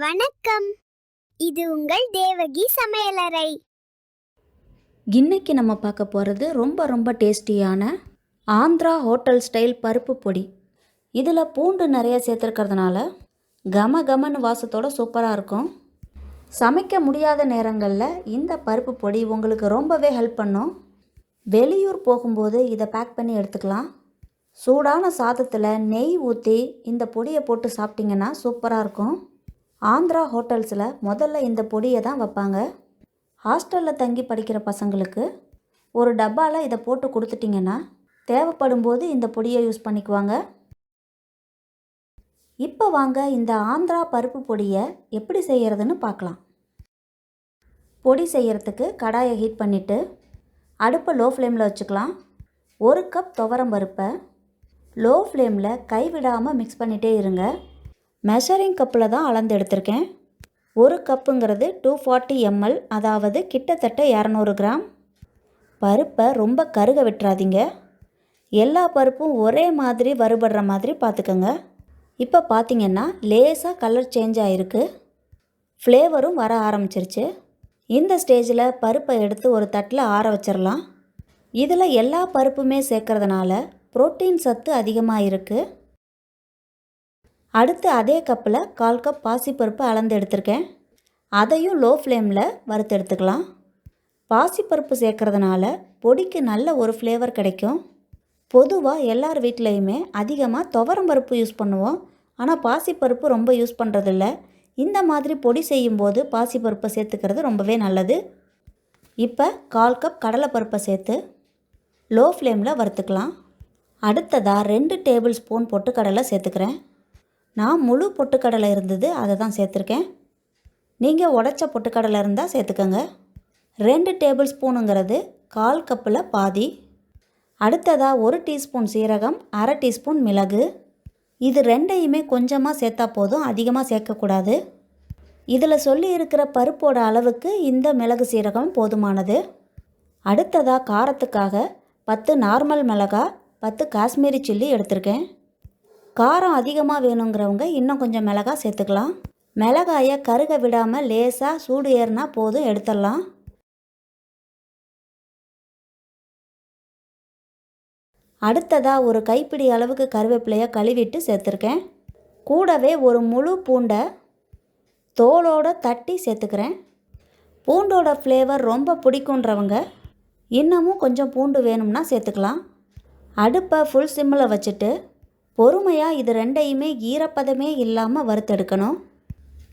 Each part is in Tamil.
வணக்கம். இது உங்கள் தேவகி சமையலறை. இன்னைக்கு நம்ம பார்க்க போகிறது ரொம்ப டேஸ்டியான ஆந்திரா ஹோட்டல் ஸ்டைல் பருப்பு பொடி. இதில் பூண்டு நிறைய சேர்த்துருக்கிறதுனால கமன்னு வாசத்தோட சூப்பராக இருக்கும். சமைக்க முடியாத நேரங்களில் இந்த பருப்பு பொடி உங்களுக்கு ரொம்பவே ஹெல்ப் பண்ணும். வெளியூர் போகும்போது இதை பேக் பண்ணி எடுத்துக்கலாம். சூடான சாதத்தில் நெய் ஊற்றி இந்த பொடியை போட்டு சாப்பிட்டிங்கன்னா சூப்பராக இருக்கும். ஆந்திரா ஹோட்டல்ஸில் முதல்ல இந்த பொடியை தான் வைப்பாங்க. ஹாஸ்டலில் தங்கி படிக்கிற பசங்களுக்கு ஒரு டப்பாவில் இதை போட்டு கொடுத்துட்டிங்கன்னா தேவைப்படும் போது இந்த பொடியை யூஸ் பண்ணிக்குவாங்க. இப்போ வாங்க இந்த ஆந்திரா பருப்பு பொடியை எப்படி செய்கிறதுன்னு பார்க்கலாம். பொடி செய்கிறதுக்கு கடாயை ஹீட் பண்ணிவிட்டு அடுப்பை லோ ஃப்ளேமில் வச்சுக்கலாம். 1 கப் துவரம் பருப்பை லோ ஃப்ளேமில் கைவிடாமல் மிக்ஸ் பண்ணிகிட்டே இருங்க. மெஷரிங் கப்பில் தான் அளந்து எடுத்திருக்கேன். 1 கப்புங்கிறது 240 ml, அதாவது கிட்டத்தட்ட 200 கிராம். பருப்பை ரொம்ப கருக விட்டுறாதீங்க. எல்லா பருப்பும் ஒரே மாதிரி வறுபடுற மாதிரி பார்த்துக்கோங்க. இப்போ பார்த்திங்கன்னா லேசாக கலர் சேஞ்ச் ஆகிருக்கு, ஃப்ளேவரும் வர ஆரம்பிச்சிருச்சு. இந்த ஸ்டேஜில் பருப்பை எடுத்து ஒரு தட்டில் ஆற வச்சிடலாம். இதில் எல்லா பருப்புமே சேர்க்கறதுனால புரோட்டீன் சத்து அதிகமாக இருக்குது. அடுத்து அதே கப்பில் 1/4 கப் பாசிப்பருப்பு அளந்து எடுத்திருக்கேன். அதையும் லோ ஃப்ளேமில் வறுத்து எடுத்துக்கலாம். பாசிப்பருப்பு சேர்க்கறதுனால பொடிக்கு நல்ல ஒரு ஃப்ளேவர் கிடைக்கும். பொதுவாக எல்லார் வீட்லேயுமே அதிகமாக துவரம் பருப்பு யூஸ் பண்ணுவோம். ஆனால் பாசிப்பருப்பு ரொம்ப யூஸ் பண்ணுறதில்ல. இந்த மாதிரி பொடி செய்யும்போது பாசிப்பருப்பை சேர்த்துக்கிறது ரொம்பவே நல்லது. இப்போ 1/4 கப் கடலைப்பருப்பை சேர்த்து லோ ஃப்ளேமில் வறுத்துக்கலாம். அடுத்ததாக 2 டேபிள் ஸ்பூன் பொட்டுக்கடலை சேர்த்துக்கிறேன். நான் முழு பொட்டுக்கடலை இருந்தது, அதை தான் சேர்த்துருக்கேன். நீங்கள் உடைச்ச பொட்டுக்கடலை இருந்தால் சேர்த்துக்கோங்க. 2 டேபிள் ஸ்பூனுங்கிறது 1/4 கப்பில் பாதி. அடுத்ததாக 1 டீஸ்பூன் சீரகம், 1/2 டீஸ்பூன் மிளகு. இது ரெண்டையுமே கொஞ்சமாக சேர்த்தா போதும், அதிகமாக சேர்க்கக்கூடாது. இதில் சொல்லி இருக்கிற பருப்போட அளவுக்கு இந்த மிளகு சீரகம் போதுமானது. அடுத்ததாக காரத்துக்காக 10 நார்மல் மிளகாய், 10 காஷ்மீரி சில்லி எடுத்திருக்கேன். காரம் அதிகமாக வேணுங்கிறவங்க இன்னும் கொஞ்சம் மிளகாய் சேர்த்துக்கலாம். மிளகாயை கருக விடாமல் லேசாக சூடு ஏறினா போதும், எடுத்துடலாம். அடுத்ததாக ஒரு கைப்பிடி அளவுக்கு கருவேப்பிலையை கழுவிட்டு சேர்த்துருக்கேன். கூடவே ஒரு முழு பூண்டை தோலோட தட்டி சேர்த்துக்கிறேன். பூண்டோட ஃப்ளேவர் ரொம்ப பிடிக்குன்றவங்க இன்னமும் கொஞ்சம் பூண்டு வேணும்னா சேர்த்துக்கலாம். அடுப்பை ஃபுல் சிம்மில் வச்சுட்டு பொறுமையாக இது ரெண்டையுமே ஈரப்பதமே இல்லாமல் வறுத்தெடுக்கணும்.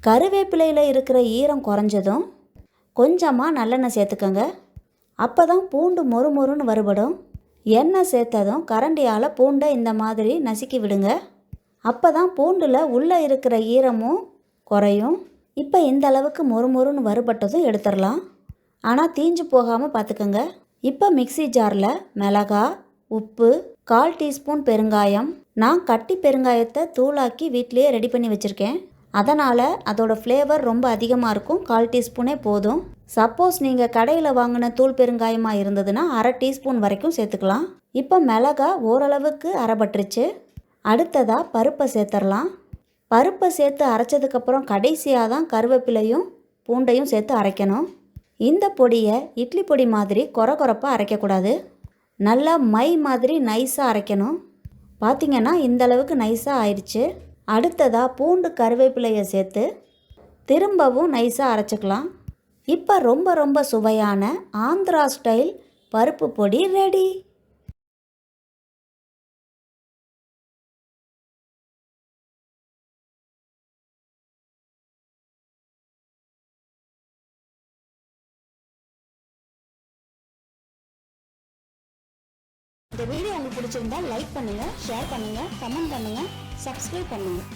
கருவேப்பிலையில் இருக்கிற ஈரம் குறைஞ்சதும் கொஞ்சமாக நல்லெண்ணெய் சேர்த்துக்கோங்க. அப்போ தான் பூண்டு மொறுன்னு வறுபடும். எண்ணெய் சேர்த்ததும் கரண்டியால் பூண்டை இந்த மாதிரி நசுக்கி விடுங்க. அப்போ தான் பூண்டில் உள்ளே இருக்கிற ஈரமும் குறையும். இப்போ இந்த அளவுக்கு மொறுன்னு வறுபட்டதும் எடுத்துடலாம். ஆனால் தீஞ்சு போகாமல் பார்த்துக்கோங்க. இப்போ மிக்ஸி ஜாரில் மிளகாய், உப்பு, 1/4 டீஸ்பூன் பெருங்காயம். நான் கட்டி பெருங்காயத்தை தூளாக்கி வீட்டிலேயே ரெடி பண்ணி வச்சுருக்கேன். அதனால் அதோட ஃப்ளேவர் ரொம்ப அதிகமாக இருக்கும். 1/4 டீஸ்பூனே போதும். சப்போஸ் நீங்கள் கடையில் வாங்கின தூள் பெருங்காயமாக இருந்ததுன்னா 1/2 டீஸ்பூன் வரைக்கும் சேர்த்துக்கலாம். இப்போ மிளகாய் ஓரளவுக்கு அரைபட்டுருச்சு. அடுத்ததாக பருப்பை சேர்த்துடலாம். பருப்பை சேர்த்து அரைச்சதுக்கப்புறம் கடைசியாக தான் கருவேப்பிலையும் பூண்டையும் சேர்த்து அரைக்கணும். இந்த பொடியை இட்லி பொடி மாதிரி கொரப்பாக அரைக்கக்கூடாது. நல்லா மை மாதிரி நைஸாக அரைக்கணும். பார்த்திங்கன்னா இந்த அளவுக்கு நைஸாக ஆயிடுச்சு. அடுத்ததாக பூண்டு கருவேப்பிலையை சேர்த்து திரும்பவும் நைஸாக அரைச்சிக்கலாம். இப்போ ரொம்ப சுவையான ஆந்திரா ஸ்டைல் பருப்பு பொடி ரெடி. இந்த வீடியோ உங்களுக்கு பிடிச்சிருந்தா லைக் பண்ணுங்கள், ஷேர் பண்ணுங்கள், கமெண்ட் பண்ணுங்கள், சப்ஸ்கிரைப் பண்ணுங்கள்.